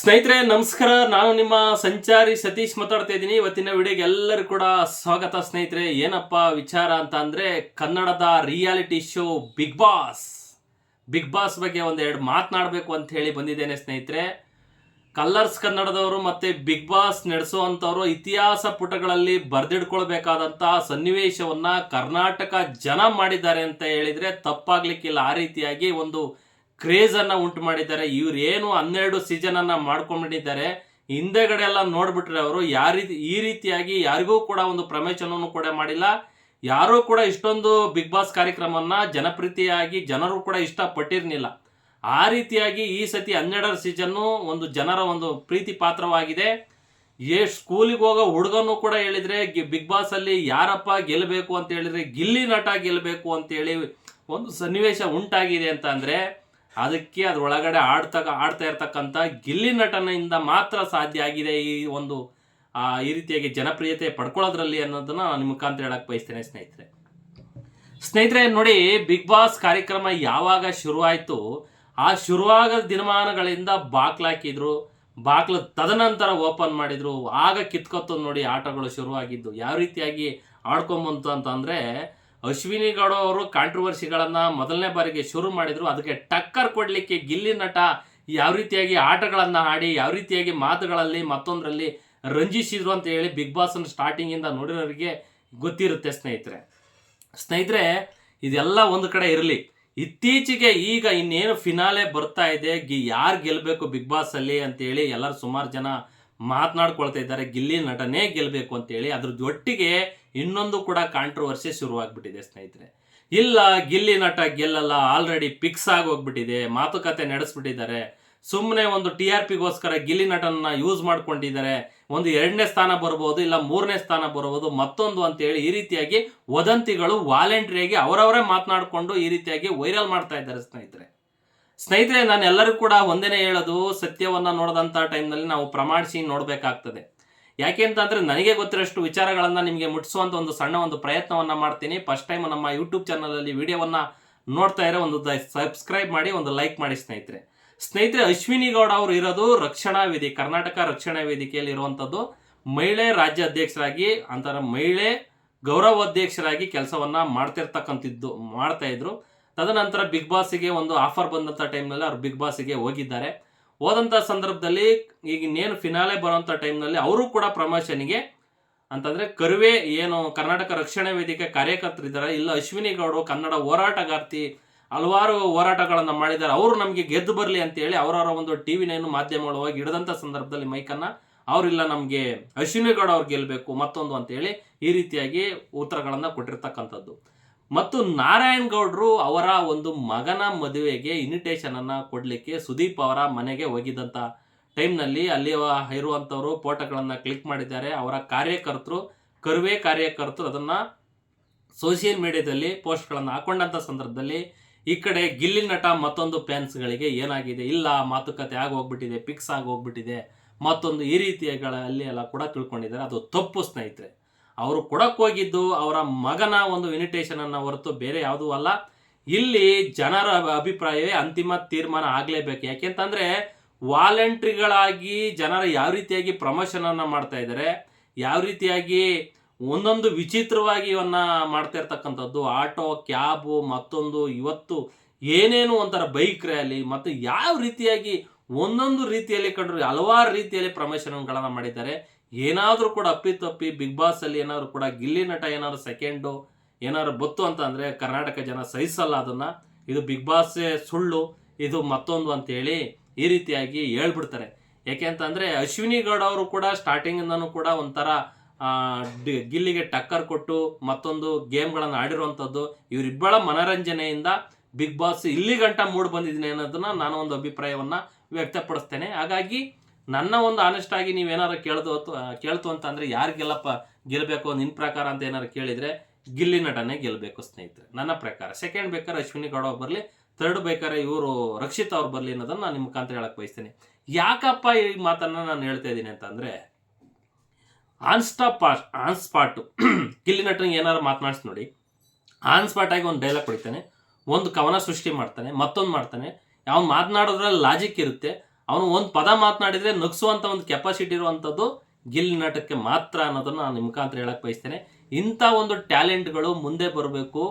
ಸ್ನೇಹಿತರೆ ನಮಸ್ಕಾರ. ನಾನು ನಿಮ್ಮ ಸಂಚಾರಿ ಸತೀಶ್ ಮಾತಾಡ್ತಾ ಇದ್ದೀನಿ. ಇವತ್ತಿನ ವಿಡಿಯೋಗೆ ಎಲ್ಲರೂ ಕೂಡ ಸ್ವಾಗತ. ಸ್ನೇಹಿತರೆ, ಏನಪ್ಪ ವಿಚಾರ ಅಂತ ಅಂದ್ರೆ, ಕನ್ನಡದ ರಿಯಾಲಿಟಿ ಶೋ ಬಿಗ್ ಬಾಸ್ ಬಗ್ಗೆ ಒಂದೆರಡು ಮಾತನಾಡಬೇಕು ಅಂತ ಹೇಳಿ ಬಂದಿದ್ದೇನೆ ಸ್ನೇಹಿತರೆ. ಕಲರ್ಸ್ ಕನ್ನಡದವರು ಮತ್ತೆ ಬಿಗ್ ಬಾಸ್ ನಡೆಸುವಂತವರು ಇತಿಹಾಸ ಪುಟಗಳಲ್ಲಿ ಬರೆದಿಡ್ಕೊಳ್ಬೇಕಾದಂತಹ ಸನ್ನಿವೇಶವನ್ನ ಕರ್ನಾಟಕ ಜನ ಮಾಡಿದ್ದಾರೆ ಅಂತ ಹೇಳಿದ್ರೆ ತಪ್ಪಾಗ್ಲಿಕ್ಕಿಲ್ಲ. ಆ ರೀತಿಯಾಗಿ ಒಂದು ಕ್ರೇಜ್ ಅನ್ನ ಉಂಟು ಮಾಡಿದ್ದಾರೆ. ಇವ್ರು ಏನು 12 ಸೀಸನ್ ಅನ್ನ ಮಾಡ್ಕೊಂಡ್ಬಿಟ್ಟಿದ್ದಾರೆ. ಹಿಂದೆಗಡೆ ಎಲ್ಲ ನೋಡ್ಬಿಟ್ರೆ ಅವರು ಈ ರೀತಿಯಾಗಿ ಯಾರಿಗೂ ಕೂಡ ಒಂದು ಪ್ರಮೋಷನ್ ಕೂಡ ಮಾಡಿಲ್ಲ. ಯಾರೂ ಕೂಡ ಇಷ್ಟೊಂದು ಬಿಗ್ ಬಾಸ್ ಕಾರ್ಯಕ್ರಮವನ್ನ ಜನಪ್ರೀತಿಯಾಗಿ ಜನರು ಕೂಡ ಇಷ್ಟಪಟ್ಟಿರ್ಲಿಲ್ಲ. ಆ ರೀತಿಯಾಗಿ ಈ ಸತಿ 12ರ ಸೀಸನ್ನು ಒಂದು ಜನರ ಒಂದು ಪ್ರೀತಿ ಪಾತ್ರವಾಗಿದೆ. ಸ್ಕೂಲಿಗೆ ಹೋಗೋ ಹುಡುಗನು ಕೂಡ ಹೇಳಿದ್ರೆ ಬಿಗ್ ಬಾಸ್ ಅಲ್ಲಿ ಯಾರಪ್ಪ ಗೆಲ್ಲಬೇಕು ಅಂತ ಹೇಳಿದ್ರೆ ಗಿಲ್ಲಿ ನಟ ಗೆಲ್ಲಬೇಕು ಅಂತ ಹೇಳಿ ಒಂದು ಸನ್ನಿವೇಶ ಉಂಟಾಗಿದೆ ಅಂತ ಅಂದ್ರೆ ಅದಕ್ಕೆ ಅದ್ರೊಳಗಡೆ ಆಡ್ತಾ ಇರ್ತಕ್ಕಂಥ ಗಿಲ್ಲಿ ನಟನೆಯಿಂದ ಮಾತ್ರ ಸಾಧ್ಯ ಆಗಿದೆ ಈ ರೀತಿಯಾಗಿ ಜನಪ್ರಿಯತೆ ಪಡ್ಕೊಳ್ಳೋದ್ರಲ್ಲಿ ಅನ್ನೋದನ್ನ ನಾನು ನಿಮ್ಮ ಮುಖಾಂತರ ಹೇಳಕ್ ಬಯಸ್ತೇನೆ ಸ್ನೇಹಿತರೆ. ನೋಡಿ, ಬಿಗ್ ಬಾಸ್ ಕಾರ್ಯಕ್ರಮ ಯಾವಾಗ ಶುರುವಾಯಿತು, ಆ ಶುರುವಾದ ದಿನಮಾನಗಳಿಂದ ಬಾಕ್ಲಾಕಿದ್ರು. ಬಾಕ್ಲು ತದನಂತರ ಓಪನ್ ಮಾಡಿದ್ರು. ಆಗ ಕಿತ್ಕೊತ್ತು ನೋಡಿ ಆಟಗಳು ಶುರುವಾಗಿದ್ದು. ಯಾವ ರೀತಿಯಾಗಿ ಆಡ್ಕೊಂಬಂತು ಅಂತಂದ್ರೆ, ಅಶ್ವಿನಿ ಗೌಡ ಅವರು ಕಾಂಟ್ರವರ್ಸಿಗಳನ್ನ ಮೊದಲನೇ ಬಾರಿಗೆ ಶುರು ಮಾಡಿದ್ರು. ಅದಕ್ಕೆ ಟಕ್ಕರ್ ಕೊಡ್ಲಿಕ್ಕೆ ಗಿಲ್ಲಿ ನಟ ಯಾವ ರೀತಿಯಾಗಿ ಆಟಗಳನ್ನ ಆಡಿ ಯಾವ ರೀತಿಯಾಗಿ ಮಾತುಗಳಲ್ಲಿ ಮತ್ತೊಂದರಲ್ಲಿ ರಂಜಿಸಿದ್ರು ಅಂತ ಹೇಳಿ ಬಿಗ್ ಬಾಸ್ ಸ್ಟಾರ್ಟಿಂಗ್ ಇಂದ ನೋಡಿರೋರಿಗೆ ಗೊತ್ತಿರುತ್ತೆ ಸ್ನೇಹಿತರೆ. ಇದೆಲ್ಲ ಒಂದು ಕಡೆ ಇರಲಿ. ಇತ್ತೀಚೆಗೆ ಈಗ ಇನ್ನೇನು ಫಿನಾಲೆ ಬರ್ತಾ ಇದೆ, ಯಾರು ಗೆಲ್ಲಬೇಕು ಬಿಗ್ ಬಾಸ್ ಅಲ್ಲಿ ಅಂತೇಳಿ ಎಲ್ಲರೂ ಸುಮಾರು ಜನ ಮಾತನಾಡ್ಕೊಳ್ತಾ ಇದ್ದಾರೆ. ಗಿಲ್ಲಿ ನಟನೇ ಗೆಲ್ಲಬೇಕು ಅಂತೇಳಿ. ಅದ್ರ ಒಟ್ಟಿಗೆ ಇನ್ನೊಂದು ಕೂಡ ಕಾಂಟ್ರವರ್ಸಿ ಶುರುವಾಗ್ಬಿಟ್ಟಿದೆ ಸ್ನೇಹಿತರೆ. ಇಲ್ಲ, ಗಿಲ್ಲಿ ನಟ ಗೆಲ್ಲಲ್ಲ, ಆಲ್ರೆಡಿ ಫಿಕ್ಸ್ ಆಗಿ ಹೋಗ್ಬಿಟ್ಟಿದೆ, ಮಾತುಕತೆ ನಡೆಸ್ಬಿಟ್ಟಿದ್ದಾರೆ. ಸುಮ್ಮನೆ ಒಂದು TRPಗೋಸ್ಕರ ಗಿಲ್ಲಿ ನಟನ್ನ ಯೂಸ್ ಮಾಡ್ಕೊಂಡಿದ್ದಾರೆ. ಒಂದು 2ನೇ ಸ್ಥಾನ ಬರ್ಬೋದು, ಇಲ್ಲ 3ನೇ ಸ್ಥಾನ ಬರ್ಬೋದು, ಮತ್ತೊಂದು ಅಂತೇಳಿ ಈ ರೀತಿಯಾಗಿ ವದಂತಿಗಳು ವಾಲಂಟ್ರಿಯಾಗಿ ಅವರವರೇ ಮಾತನಾಡಿಕೊಂಡು ಈ ರೀತಿಯಾಗಿ ವೈರಲ್ ಮಾಡ್ತಾ ಇದ್ದಾರೆ ಸ್ನೇಹಿತರೆ. ನಾನು ಎಲ್ಲರೂ ಕೂಡ ಒಂದೇನೆ ಹೇಳೋದು, ಸತ್ಯವನ್ನ ನೋಡಿದಂಥ ಟೈಮ್ನಲ್ಲಿ ನಾವು ಪ್ರಮಾಣಿಸಿ ನೋಡಬೇಕಾಗ್ತದೆ. ಯಾಕೆ ಅಂತಂದ್ರೆ ನನಗೆ ಗೊತ್ತಿರೋಷ್ಟು ವಿಚಾರಗಳನ್ನ ನಿಮಗೆ ಮುಟ್ಟಿಸುವಂತ ಒಂದು ಸಣ್ಣ ಒಂದು ಪ್ರಯತ್ನವನ್ನ ಮಾಡ್ತೀನಿ. ಫಸ್ಟ್ ಟೈಮ್ ನಮ್ಮ ಯೂಟ್ಯೂಬ್ ಚಾನಲ್ ಅಲ್ಲಿ ವಿಡಿಯೋವನ್ನ ನೋಡ್ತಾ ಇರೋ ಒಂದು ಸಬ್ಸ್ಕ್ರೈಬ್ ಮಾಡಿ, ಒಂದು ಲೈಕ್ ಮಾಡಿ ಸ್ನೇಹಿತರೆ. ಅಶ್ವಿನಿ ಗೌಡ ಅವರು ಇರೋದು ಕರ್ನಾಟಕ ರಕ್ಷಣಾ ವೇದಿಕೆಯಲ್ಲಿ ಇರುವಂತದ್ದು. ಮಹಿಳೆ ರಾಜ್ಯ ಅಧ್ಯಕ್ಷರಾಗಿ ಮಹಿಳೆ ಗೌರವಾಧ್ಯಕ್ಷರಾಗಿ ಕೆಲಸವನ್ನ ಮಾಡ್ತಾ ಇದ್ರು. ತದನಂತರ ಬಿಗ್ ಬಾಸ್ಗೆ ಒಂದು ಆಫರ್ ಬಂದಂಥ ಟೈಮ್ನಲ್ಲಿ ಅವ್ರು ಬಿಗ್ ಬಾಸ್ಗೆ ಹೋಗಿದ್ದಾರೆ. ಹೋದಂಥ ಸಂದರ್ಭದಲ್ಲಿ ಈಗ ಇನ್ನೇನು ಫಿನಾಲೆ ಬರುವಂಥ ಟೈಮ್ನಲ್ಲಿ ಅವರು ಕೂಡ ಪ್ರಮೋಷನ್ಗೆ ಅಂತಂದ್ರೆ ಕರುವೆ ಏನು ಕರ್ನಾಟಕ ರಕ್ಷಣಾ ವೇದಿಕೆ ಕಾರ್ಯಕರ್ತರಿದ್ದಾರೆ, ಇಲ್ಲ ಅಶ್ವಿನಿ ಗೌಡ ಕನ್ನಡ ಹೋರಾಟಗಾರ್ತಿ, ಹಲವಾರು ಹೋರಾಟಗಳನ್ನು ಮಾಡಿದ್ದಾರೆ, ಅವರು ನಮಗೆ ಗೆದ್ದು ಬರಲಿ ಅಂತೇಳಿ ಅವರವರ ಒಂದು TV9 ಮಾಧ್ಯಮಗಳು ಹೋಗಿ ಹಿಡಿದಂಥ ಸಂದರ್ಭದಲ್ಲಿ ಮೈಕನ್ನ ಅವರಿಲ್ಲ, ನಮಗೆ ಅಶ್ವಿನಿ ಗೌಡ ಅವ್ರು ಗೆಲ್ಲಬೇಕು ಮತ್ತೊಂದು ಅಂತೇಳಿ ಈ ರೀತಿಯಾಗಿ ಉತ್ತರಗಳನ್ನು ಕೊಟ್ಟಿರ್ತಕ್ಕಂಥದ್ದು. ಮತ್ತು ನಾರಾಯಣ್ ಗೌಡ್ರು ಅವರ ಒಂದು ಮಗನ ಮದುವೆಗೆ ಇನ್ವಿಟೇಷನ್ ಅನ್ನ ಕೊಡ್ಲಿಕ್ಕೆ ಸುದೀಪ್ ಅವರ ಮನೆಗೆ ಹೋಗಿದ್ದಂತ ಟೈಮ್ನಲ್ಲಿ ಅಲ್ಲಿ ಇರುವಂತವರು ಫೋಟೋಗಳನ್ನ ಕ್ಲಿಕ್ ಮಾಡಿದ್ದಾರೆ. ಅವರ ಕರುವೆ ಕಾರ್ಯಕರ್ತರು ಅದನ್ನ ಸೋಷಿಯಲ್ ಮೀಡಿಯಾದಲ್ಲಿ ಪೋಸ್ಟ್ಗಳನ್ನು ಹಾಕೊಂಡಂತ ಸಂದರ್ಭದಲ್ಲಿ ಈ ಕಡೆ ಗಿಲ್ಲಿ ನಟ ಮತ್ತೊಂದು ಫ್ಯಾನ್ಸ್ಗಳಿಗೆ ಏನಾಗಿದೆ, ಇಲ್ಲ ಮಾತುಕತೆ ಆಗಿ ಹೋಗ್ಬಿಟ್ಟಿದೆ, ಫಿಕ್ಸ್ ಆಗಿ ಹೋಗ್ಬಿಟ್ಟಿದೆ, ಮತ್ತೊಂದು ಈ ರೀತಿಯಲ್ಲಿ ಎಲ್ಲ ಕೂಡ ತಿಳ್ಕೊಂಡಿದ್ದಾರೆ. ಅದು ತಪ್ಪು ಸ್ನೇಹಿತರೆ. ಅವರು ಕೊಡಕ್ ಹೋಗಿದ್ದು ಅವರ ಮಗನ ಒಂದು ಇನ್ವಿಟೇಷನ್ ಅನ್ನ ಹೊರತು ಬೇರೆ ಯಾವುದೂ ಅಲ್ಲ. ಇಲ್ಲಿ ಜನರ ಅಭಿಪ್ರಾಯವೇ ಅಂತಿಮ ತೀರ್ಮಾನ ಆಗ್ಲೇಬೇಕು. ಯಾಕೆಂತಂದ್ರೆ ವಾಲಂಟ್ರಿಗಳಾಗಿ ಜನರ ಯಾವ ರೀತಿಯಾಗಿ ಪ್ರಮೋಷನ್ ಅನ್ನ ಮಾಡ್ತಾ ಇದ್ದಾರೆ, ಯಾವ ರೀತಿಯಾಗಿ ಒಂದೊಂದು ವಿಚಿತ್ರವಾಗಿ ಇವನ್ನ ಮಾಡ್ತಾ ಇರ್ತಕ್ಕಂಥದ್ದು, ಆಟೋ ಕ್ಯಾಬು ಮತ್ತೊಂದು ಇವತ್ತು ಏನೇನು ಒಂಥರ ಬೈಕ್ ರ್ಯಾಲಿ ಮತ್ತು ಯಾವ ರೀತಿಯಾಗಿ ಒಂದೊಂದು ರೀತಿಯಲ್ಲಿ ಕಂಡ್ರು ಹಲವಾರು ರೀತಿಯಲ್ಲಿ ಪ್ರಮೋಷನ್ಗಳನ್ನ ಮಾಡಿದ್ದಾರೆ. ಏನಾದ್ರೂ ಕೂಡ ಅಪ್ಪಿತಪ್ಪಿ ಬಿಗ್ ಬಾಸ್ ಅಲ್ಲಿ ಏನಾದ್ರು ಕೂಡ ಗಿಲ್ಲಿ ನಟ ಏನಾದ್ರು ಸೆಕೆಂಡು ಏನಾದ್ರು ಬತ್ತು ಅಂತ ಅಂದ್ರೆ ಕರ್ನಾಟಕ ಜನ ಸಹಿಸಲ್ಲ ಅದನ್ನ. ಇದು ಬಿಗ್ ಬಾಸ್ ಸುಳ್ಳು, ಇದು ಮತ್ತೊಂದು ಅಂತ ಹೇಳಿ ಈ ರೀತಿಯಾಗಿ ಹೇಳ್ಬಿಡ್ತಾರೆ. ಯಾಕೆ ಅಂತಂದ್ರೆ ಅಶ್ವಿನಿ ಗೌಡ ಅವರು ಕೂಡ ಸ್ಟಾರ್ಟಿಂಗ್ ಇಂದನೂ ಕೂಡ ಒಂಥರ ಗಿಲ್ಲಿಗೆ ಟಕ್ಕರ್ ಕೊಟ್ಟು ಮತ್ತೊಂದು ಗೇಮ್ಗಳನ್ನು ಆಡಿರುವಂಥದ್ದು. ಇವರಿಬ್ಬಳ ಮನರಂಜನೆಯಿಂದ ಬಿಗ್ ಬಾಸ್ ಇಲ್ಲಿ ಗಂಟ ಮೂಡ್ ಬಂದಿದ್ದೀನಿ ಅನ್ನೋದನ್ನ ನಾನು ಒಂದು ಅಭಿಪ್ರಾಯವನ್ನ ವ್ಯಕ್ತಪಡಿಸ್ತೇನೆ. ಹಾಗಾಗಿ ನನ್ನ ಒಂದು ಆನೆಸ್ಟ್ ಆಗಿ ನೀವೇನಾರು ಕೇಳ್ತು ಅಂತ ಅಂದ್ರೆ ಯಾರು ಗೆಲ್ಲಬೇಕು ನಿನ್ನ ಪ್ರಕಾರ ಅಂತ ಏನಾರು ಕೇಳಿದ್ರೆ ಗಿಲ್ಲಿ ನಟನೆ ಗೆಲ್ಲಬೇಕು ಸ್ನೇಹಿತರೆ, ನನ್ನ ಪ್ರಕಾರ. ಸೆಕೆಂಡ್ ಬೇಕಾದ್ರೆ ಅಶ್ವಿನಿ ಗೌಡ ಅವ್ರು ಬರಲಿ, ಥರ್ಡ್ ಬೇಕಾದ್ರೆ ಇವರು ರಕ್ಷಿತ್ ಅವ್ರು ಬರಲಿ ಅನ್ನೋದನ್ನ ನಾನು ನಿಮ್ಮ ಮುಖಾಂತರ ಹೇಳಕ್ ಬಯಸ್ತೇನೆ. ಯಾಕಪ್ಪ ಈ ಮಾತನ್ನ ನಾನು ಹೇಳ್ತಾ ಇದ್ದೀನಿ ಅಂತಂದ್ರೆ, ಆನ್ ಸ್ಪಾಟ್ ಗಿಲ್ಲಿ ನಟನಿಗೆ ಏನಾರು ಮಾತನಾಡಿಸಿ ನೋಡಿ, ಆನ್ ಸ್ಪಾಟ್ ಆಗಿ ಒಂದು ಡೈಲಾಗ್ ಹೊಡಿತಾನೆ, ಒಂದು ಕವನ ಸೃಷ್ಟಿ ಮಾಡ್ತಾನೆ, ಮತ್ತೊಂದು ಮಾಡ್ತಾನೆ. ಅವ್ನು ಮಾತನಾಡೋದ್ರಲ್ಲಿ ಲಾಜಿಕ್ ಇರುತ್ತೆ. ಅವನು ಒಂದು ಪದ ಮಾತನಾಡಿದರೆ ನಗಿಸುವಂಥ ಒಂದು ಕೆಪಾಸಿಟಿ ಇರುವಂಥದ್ದು ಗಿಲ್ಲಿ ನಟಕ್ಕೆ ಮಾತ್ರ ಅನ್ನೋದನ್ನು ನಾನು ನಿಮ್ಮ ಮುಖಾಂತರ ಹೇಳಕ್ಕೆ ಬಯಸ್ತೇನೆ. ಇಂಥ ಒಂದು ಟ್ಯಾಲೆಂಟ್ಗಳು ಮುಂದೆ ಬರಬೇಕು,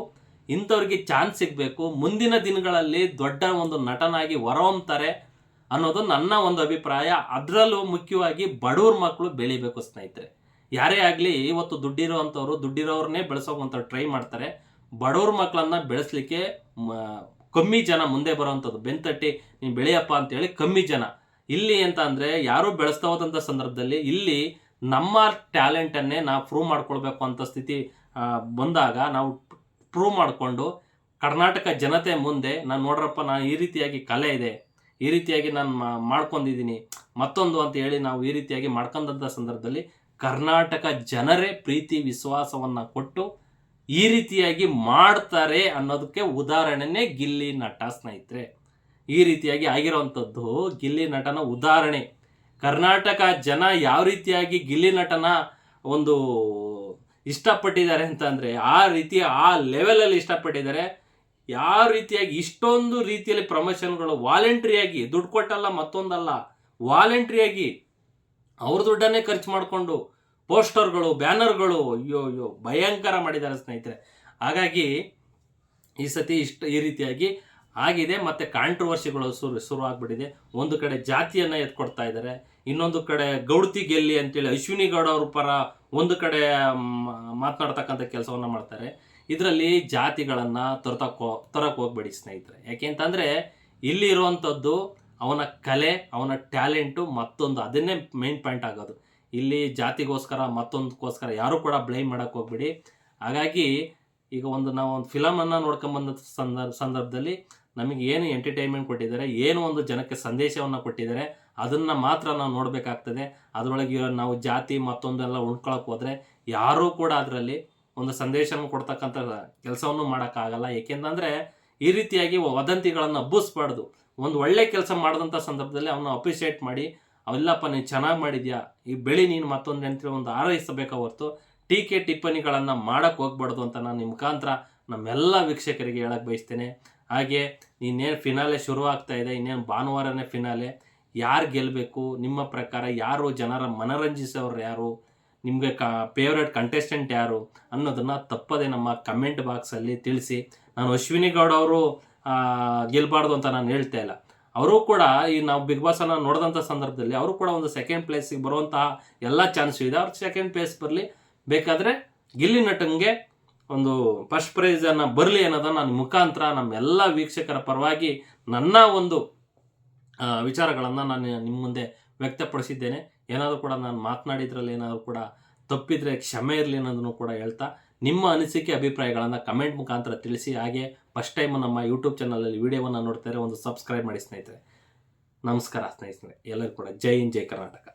ಇಂಥವ್ರಿಗೆ ಚಾನ್ಸ್ ಸಿಗಬೇಕು, ಮುಂದಿನ ದಿನಗಳಲ್ಲಿ ದೊಡ್ಡ ಒಂದು ನಟನಾಗಿ ಹೊರಹೊಮ್ತಾರೆ ಅನ್ನೋದು ನನ್ನ ಒಂದು ಅಭಿಪ್ರಾಯ. ಅದರಲ್ಲೂ ಮುಖ್ಯವಾಗಿ ಬಡವ್ರ ಮಕ್ಕಳು ಬೆಳಿಬೇಕು ಸ್ನೇಹಿತರೆ. ಯಾರೇ ಆಗಲಿ ಇವತ್ತು ದುಡ್ಡಿರೋರನ್ನೇ ಬೆಳೆಸೋಕಂತ ಟ್ರೈ ಮಾಡ್ತಾರೆ. ಬಡವ್ರ ಮಕ್ಕಳನ್ನ ಬೆಳೆಸಲಿಕ್ಕೆ ಕಮ್ಮಿ ಜನ ಮುಂದೆ ಬರೋವಂಥದ್ದು. ಬೆಂತಟ್ಟಿ ನೀನು ಬೆಳೆಯಪ್ಪ ಅಂತೇಳಿ ಕಮ್ಮಿ ಜನ. ಇಲ್ಲಿ ಅಂತ ಅಂದರೆ ಯಾರೂ ಬೆಳೆಸ್ತಾ ಹೋದಂಥ ಸಂದರ್ಭದಲ್ಲಿ ಇಲ್ಲಿ ನಮ್ಮ ಟ್ಯಾಲೆಂಟನ್ನೇ ನಾವು ಪ್ರೂವ್ ಮಾಡ್ಕೊಳ್ಬೇಕು ಅಂತ ಸ್ಥಿತಿ ಬಂದಾಗ ನಾವು ಪ್ರೂವ್ ಮಾಡಿಕೊಂಡು ಕರ್ನಾಟಕ ಜನತೆ ಮುಂದೆ ನಾನು ನೋಡ್ರಪ್ಪ, ನಾನು ಈ ರೀತಿಯಾಗಿ ಕಲೆ ಇದೆ, ಈ ರೀತಿಯಾಗಿ ನಾನು ಮಾಡ್ಕೊಂಡಿದ್ದೀನಿ ಮತ್ತೊಂದು ಅಂತ ಹೇಳಿ ನಾವು ಈ ರೀತಿಯಾಗಿ ಮಾಡ್ಕೊಂಡಂಥ ಸಂದರ್ಭದಲ್ಲಿ ಕರ್ನಾಟಕ ಜನರೇ ಪ್ರೀತಿ ವಿಶ್ವಾಸವನ್ನು ಕೊಟ್ಟು ಈ ರೀತಿಯಾಗಿ ಮಾಡ್ತಾರೆ ಅನ್ನೋದಕ್ಕೆ ಉದಾಹರಣೆನೇ ಗಿಲ್ಲಿ ನಟ ಸ್ನೇಹಿತರೆ. ಈ ರೀತಿಯಾಗಿ ಆಗಿರೋವಂಥದ್ದು ಗಿಲ್ಲಿ ನಟನ ಉದಾಹರಣೆ. ಕರ್ನಾಟಕ ಜನ ಯಾವ ರೀತಿಯಾಗಿ ಗಿಲ್ಲಿ ನಟನ ಒಂದು ಇಷ್ಟಪಟ್ಟಿದ್ದಾರೆ ಅಂತಂದರೆ ಆ ರೀತಿ ಆ ಲೆವೆಲಲ್ಲಿ ಇಷ್ಟಪಟ್ಟಿದ್ದಾರೆ. ಯಾವ ರೀತಿಯಾಗಿ ಇಷ್ಟೊಂದು ರೀತಿಯಲ್ಲಿ ಪ್ರಮೋಷನ್ಗಳು ವಾಲಂಟ್ರಿಯಾಗಿ, ದುಡ್ಡು ಕೊಟ್ಟಲ್ಲ ಮತ್ತೊಂದಲ್ಲ, ವಾಲಂಟ್ರಿಯಾಗಿ ಅವ್ರ ದುಡ್ಡನ್ನೇ ಖರ್ಚು ಮಾಡಿಕೊಂಡು ಪೋಸ್ಟರ್ಗಳು, ಬ್ಯಾನರ್ಗಳು ಅಯ್ಯೋ ಭಯಂಕರ ಮಾಡಿದ್ದಾರೆ ಸ್ನೇಹಿತರೆ. ಹಾಗಾಗಿ ಈ ಸತಿ ಈ ರೀತಿಯಾಗಿ ಆಗಿದೆ. ಮತ್ತು ಕಾಂಟ್ರವರ್ಸಿಗಳು ಶುರು ಆಗ್ಬಿಟ್ಟಿದೆ. ಒಂದು ಕಡೆ ಜಾತಿಯನ್ನು ಎತ್ಕೊಡ್ತಾ ಇದ್ದಾರೆ, ಇನ್ನೊಂದು ಕಡೆ ಗೌಡ್ತಿ ಗೆಲ್ಲಿ ಅಂತೇಳಿ ಅಶ್ವಿನಿ ಗೌಡ ಅವ್ರ ಪರ ಒಂದು ಕಡೆ ಮಾತನಾಡ್ತಕ್ಕಂಥ ಕೆಲಸವನ್ನು ಮಾಡ್ತಾರೆ. ಇದರಲ್ಲಿ ಜಾತಿಗಳನ್ನು ತರಕ್ಕೆ ಹೋಗ್ಬೇಡಿ ಸ್ನೇಹಿತರೆ. ಯಾಕೆ ಅಂತಂದರೆ ಇಲ್ಲಿ ಇರುವಂಥದ್ದು ಅವನ ಕಲೆ, ಅವನ ಟ್ಯಾಲೆಂಟು ಮತ್ತೊಂದು, ಅದನ್ನೇ ಮೇನ್ ಪಾಯಿಂಟ್ ಆಗೋದು. ಇಲ್ಲಿ ಜಾತಿಗೋಸ್ಕರ ಮತ್ತೊಂದಕ್ಕೋಸ್ಕರ ಯಾರೂ ಕೂಡ ಬ್ಲೇಮ್ ಮಾಡೋಕ್ಕೆ ಹೋಗ್ಬಿಡಿ. ಹಾಗಾಗಿ ಈಗ ನಾವು ಒಂದು ಫಿಲಮನ್ನು ನೋಡ್ಕೊಂಬಂದ ಸಂದರ್ಭದಲ್ಲಿ ನಮಗೆ ಏನು ಎಂಟರ್ಟೈನ್ಮೆಂಟ್ ಕೊಟ್ಟಿದ್ದಾರೆ, ಏನು ಒಂದು ಜನಕ್ಕೆ ಸಂದೇಶವನ್ನು ಕೊಟ್ಟಿದ್ದಾರೆ ಅದನ್ನು ಮಾತ್ರ ನಾವು ನೋಡಬೇಕಾಗ್ತದೆ. ಅದರೊಳಗೆ ನಾವು ಜಾತಿ ಮತ್ತೊಂದೆಲ್ಲ ಉಳ್ಕೊಳಕ್ಕೆ ಹೋದರೆ ಯಾರೂ ಕೂಡ ಅದರಲ್ಲಿ ಒಂದು ಸಂದೇಶವನ್ನು ಕೊಡ್ತಕ್ಕಂಥ ಕೆಲಸವನ್ನು ಮಾಡೋಕ್ಕಾಗಲ್ಲ. ಏಕೆಂತಂದರೆ ಈ ರೀತಿಯಾಗಿ ವದಂತಿಗಳನ್ನು ಹಬ್ಬಿಸ್ಬಾರ್ದು. ಒಂದು ಒಳ್ಳೆ ಕೆಲಸ ಮಾಡಿದಂಥ ಸಂದರ್ಭದಲ್ಲಿ ಅವನ್ನ ಅಪ್ರಿಷಿಯೇಟ್ ಮಾಡಿ, ಅವಿಲ್ಲಪ್ಪ ನೀನು ಚೆನ್ನಾಗಿ ಮಾಡಿದ್ಯಾ, ಈ ಬೆಳಿ ನೀನು ಮತ್ತೊಂದು ಅಂತೇಳಿ ಒಂದು ಆರೈಸಬೇಕ ಹೊರತು ಟೀಕೆ ಟಿಪ್ಪಣಿಗಳನ್ನು ಮಾಡೋಕ್ಕೆ ಹೋಗ್ಬಾರ್ದು ಅಂತ ನಾನು ನಿಮ್ಮ ಮುಖಾಂತರ ನಮ್ಮೆಲ್ಲ ವೀಕ್ಷಕರಿಗೆ ಹೇಳಕ್ಕೆ ಬಯಸ್ತೇನೆ. ಹಾಗೆ ಇನ್ನೇನು ಫಿನಾಲೆ ಶುರು ಆಗ್ತಾ ಇದೆ, ಇನ್ನೇನು ಭಾನುವಾರನೇ ಫಿನಾಲೆ. ಯಾರು ಗೆಲ್ಲಬೇಕು ನಿಮ್ಮ ಪ್ರಕಾರ, ಯಾರು ಜನರ ಮನರಂಜಿಸೋರು ಯಾರು, ನಿಮಗೆ ಫೇವ್ರೇಟ್ ಕಂಟೆಸ್ಟೆಂಟ್ ಯಾರು ಅನ್ನೋದನ್ನು ತಪ್ಪದೆ ನಮ್ಮ ಕಮೆಂಟ್ ಬಾಕ್ಸಲ್ಲಿ ತಿಳಿಸಿ. ನಾನು ಅಶ್ವಿನಿ ಗೌಡ ಅವರು ಗೆಲ್ಲಬಾರ್ದು ಅಂತ ನಾನು ಹೇಳ್ತಾ ಇಲ್ಲ. ಅವರು ಕೂಡ ಈ ನಾವು ಬಿಗ್ ಬಾಸನ್ನು ನೋಡಿದಂಥ ಸಂದರ್ಭದಲ್ಲಿ ಅವರು ಕೂಡ ಒಂದು ಸೆಕೆಂಡ್ ಪ್ಲೇಸಿಗೆ ಬರುವಂತಹ ಎಲ್ಲ ಚಾನ್ಸು ಇದೆ. ಅವ್ರು ಸೆಕೆಂಡ್ ಪ್ಲೇಸ್ ಬರಲಿ, ಬೇಕಾದರೆ ಗಿಲ್ಲಿ ನಟನಿಗೆ ಒಂದು ಫಸ್ಟ್ ಪ್ರೈಸನ್ನು ಬರಲಿ ಅನ್ನೋದನ್ನು ನಾನು ಮುಖಾಂತರ ನಮ್ಮೆಲ್ಲ ವೀಕ್ಷಕರ ಪರವಾಗಿ ನನ್ನ ಒಂದು ವಿಚಾರಗಳನ್ನು ನಾನು ನಿಮ್ಮ ಮುಂದೆ ವ್ಯಕ್ತಪಡಿಸಿದ್ದೇನೆ. ಏನಾದರೂ ಕೂಡ ನಾನು ಮಾತನಾಡಿದ್ರಲ್ಲಿ ಏನಾದರೂ ಕೂಡ ತಪ್ಪಿದರೆ ಕ್ಷಮೆ ಇರಲಿ ಅನ್ನೋದನ್ನು ಕೂಡ ಹೇಳ್ತಾ, ನಿಮ್ಮ ಅನಿಸಿಕೆ ಅಭಿಪ್ರಾಯಗಳನ್ನು ಕಮೆಂಟ್ ಮುಖಾಂತರ ತಿಳಿಸಿ. ಹಾಗೆ ಫಸ್ಟ್ ಟೈಮ್ ನಮ್ಮ ಯೂಟ್ಯೂಬ್ ಚಾನಲಲ್ಲಿ ವಿಡಿಯೋವನ್ನು ನೋಡ್ತಾರೆ ಒಂದು ಸಬ್ಸ್ಕ್ರೈಬ್ ಮಾಡಿ ಸ್ನೇಹಿತರೆ. ನಮಸ್ಕಾರ ಸ್ನೇಹಿತರೆ, ಎಲ್ಲರೂ ಕೂಡ ಜೈ ಹಿಂದ್, ಜೈ ಕರ್ನಾಟಕ.